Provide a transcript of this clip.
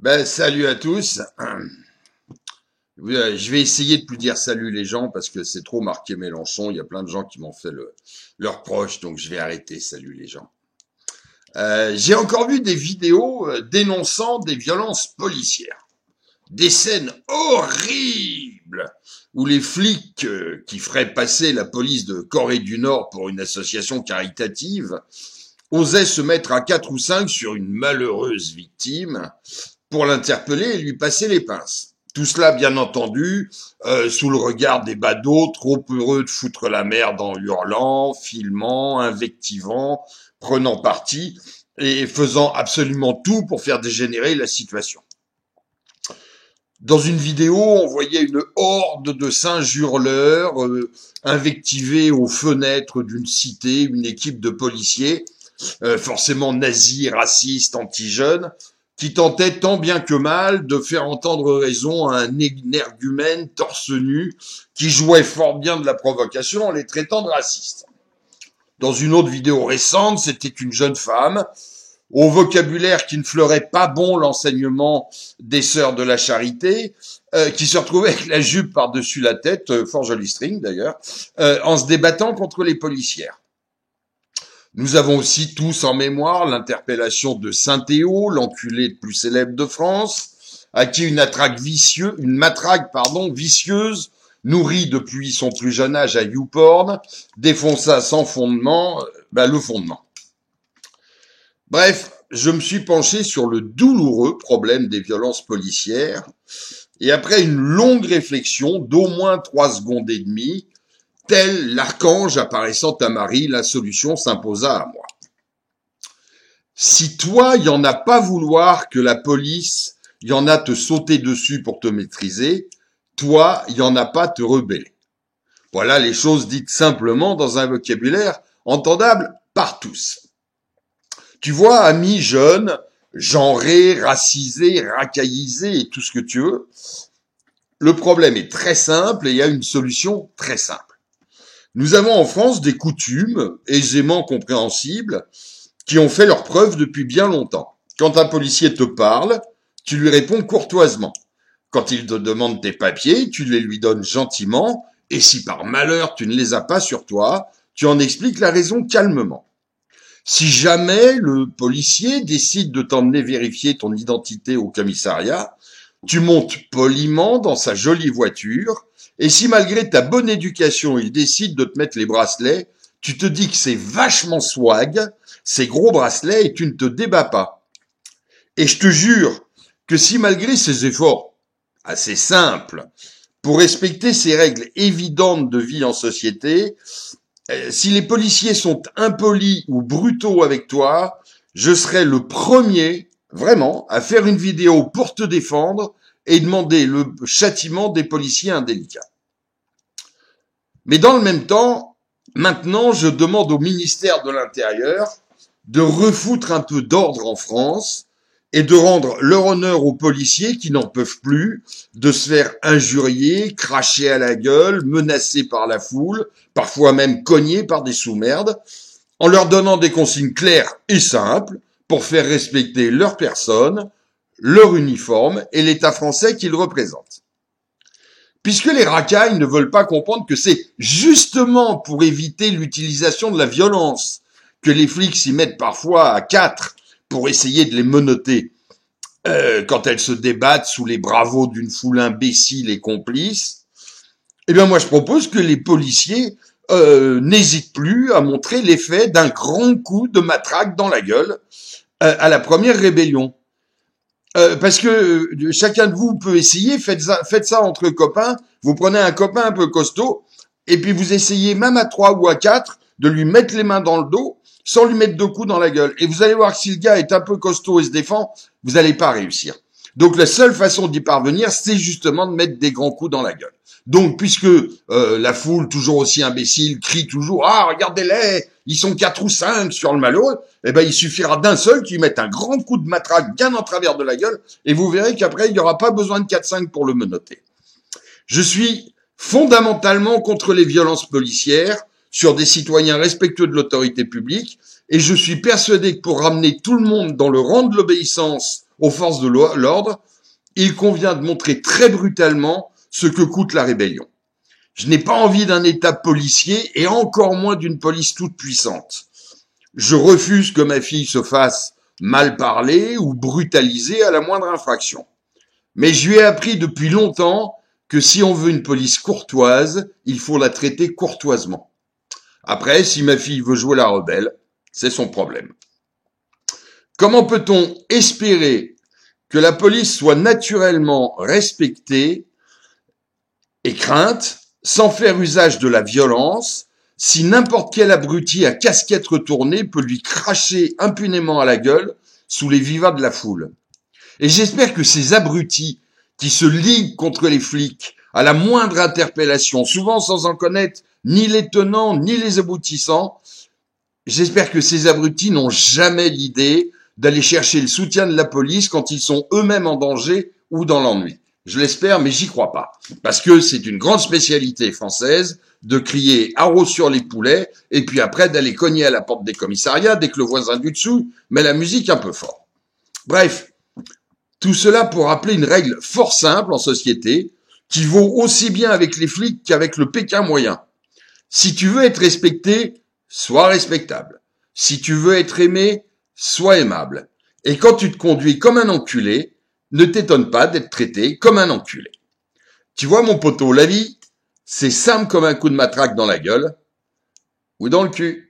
Salut à tous. Je vais essayer de plus dire salut les gens parce que c'est trop marqué Mélenchon. Il y a plein de gens qui m'ont fait leur proche, donc je vais arrêter salut les gens. J'ai encore vu des vidéos dénonçant des violences policières. Des scènes horribles où les flics qui feraient passer la police de Corée du Nord pour une association caritative osaient se mettre à 4 ou 5 sur une malheureuse victime pour l'interpeller et lui passer les pinces. Tout cela, bien entendu, sous le regard des badauds, trop heureux de foutre la merde en hurlant, filmant, invectivant, prenant parti et faisant absolument tout pour faire dégénérer la situation. Dans une vidéo, on voyait une horde de singes hurleurs invectiver aux fenêtres d'une cité une équipe de policiers, forcément nazis, racistes, anti-jeunes, qui tentait tant bien que mal de faire entendre raison à un énergumène torse nu qui jouait fort bien de la provocation en les traitant de racistes. Dans une autre vidéo récente, c'était une jeune femme au vocabulaire qui ne fleurait pas bon l'enseignement des sœurs de la charité, qui se retrouvait avec la jupe par-dessus la tête, fort joli string d'ailleurs, en se débattant contre les policières. Nous avons aussi tous en mémoire l'interpellation de Saint-Théo, l'enculé le plus célèbre de France, à qui une matraque vicieuse, nourrie depuis son plus jeune âge à YouPorn, défonça sans fondement le fondement. Bref, je me suis penché sur le douloureux problème des violences policières, et après une longue réflexion d'au moins 3 secondes et demie, tel l'archange apparaissant à Marie, la solution s'imposa à moi. Si toi, il y en a pas vouloir que la police, il y en a te sauter dessus pour te maîtriser, toi, il y en a pas te rebeller. Voilà les choses dites simplement dans un vocabulaire entendable par tous. Tu vois, amis jeunes, genrés, racisés, racaillisés et tout ce que tu veux, le problème est très simple et il y a une solution très simple. Nous avons en France des coutumes aisément compréhensibles qui ont fait leurs preuves depuis bien longtemps. Quand un policier te parle, tu lui réponds courtoisement. Quand il te demande tes papiers, tu les lui donnes gentiment, et si par malheur tu ne les as pas sur toi, tu en expliques la raison calmement. Si jamais le policier décide de t'emmener vérifier ton identité au commissariat, tu montes poliment dans sa jolie voiture, et si malgré ta bonne éducation, il décide de te mettre les bracelets, tu te dis que c'est vachement swag, ces gros bracelets, et tu ne te débats pas. Et je te jure que si malgré ces efforts assez simples, pour respecter ces règles évidentes de vie en société, si les policiers sont impolis ou brutaux avec toi, je serai le premier, vraiment, à faire une vidéo pour te défendre et demander le châtiment des policiers indélicats. Mais dans le même temps, maintenant, je demande au ministère de l'Intérieur de refoutre un peu d'ordre en France et de rendre leur honneur aux policiers qui n'en peuvent plus de se faire injurier, cracher à la gueule, menacer par la foule, parfois même cogner par des sous-merdes, en leur donnant des consignes claires et simples pour faire respecter leur personne, leur uniforme et l'État français qu'ils représentent. Puisque les racailles ne veulent pas comprendre que c'est justement pour éviter l'utilisation de la violence que les flics s'y mettent parfois à 4 pour essayer de les menotter quand elles se débattent sous les bravos d'une foule imbécile et complice, eh bien moi je propose que les policiers n'hésitent plus à montrer l'effet d'un grand coup de matraque dans la gueule à la première rébellion. Parce que chacun de vous peut essayer, faites ça entre copains, vous prenez un copain un peu costaud, et puis vous essayez même à 3 ou à 4 de lui mettre les mains dans le dos, sans lui mettre 2 coups dans la gueule. Et vous allez voir que si le gars est un peu costaud et se défend, vous n'allez pas réussir. Donc la seule façon d'y parvenir, c'est justement de mettre des grands coups dans la gueule. Donc puisque la foule, toujours aussi imbécile, crie toujours « Ah, regardez-les, ils sont 4 ou 5 sur le malheureux », eh ben il suffira d'un seul qui mette un grand coup de matraque bien en travers de la gueule, et vous verrez qu'après, il n'y aura pas besoin de 4-5 pour le menotter. Je suis fondamentalement contre les violences policières sur des citoyens respectueux de l'autorité publique, et je suis persuadé que pour ramener tout le monde dans le rang de l'obéissance aux forces de l'ordre, il convient de montrer très brutalement ce que coûte la rébellion. Je n'ai pas envie d'un État policier et encore moins d'une police toute puissante. Je refuse que ma fille se fasse mal parler ou brutaliser à la moindre infraction. Mais je lui ai appris depuis longtemps que si on veut une police courtoise, il faut la traiter courtoisement. Après, si ma fille veut jouer la rebelle, c'est son problème. Comment peut-on espérer que la police soit naturellement respectée et crainte, sans faire usage de la violence, si n'importe quel abruti à casquette retournée peut lui cracher impunément à la gueule sous les vivas de la foule? Et j'espère que ces abrutis qui se liguent contre les flics à la moindre interpellation, souvent sans en connaître ni les tenants ni les aboutissants, j'espère que ces abrutis n'ont jamais l'idée d'aller chercher le soutien de la police quand ils sont eux-mêmes en danger ou dans l'ennui. Je l'espère, mais j'y crois pas. Parce que c'est une grande spécialité française de crier « haro sur les poulets » et puis après d'aller cogner à la porte des commissariats dès que le voisin du dessous met la musique un peu fort. Bref, tout cela pour rappeler une règle fort simple en société qui vaut aussi bien avec les flics qu'avec le Pékin moyen. Si tu veux être respecté, sois respectable. Si tu veux être aimé, sois aimable. Et quand tu te conduis comme un enculé, ne t'étonne pas d'être traité comme un enculé. Tu vois mon poteau, la vie, c'est simple comme un coup de matraque dans la gueule ou dans le cul.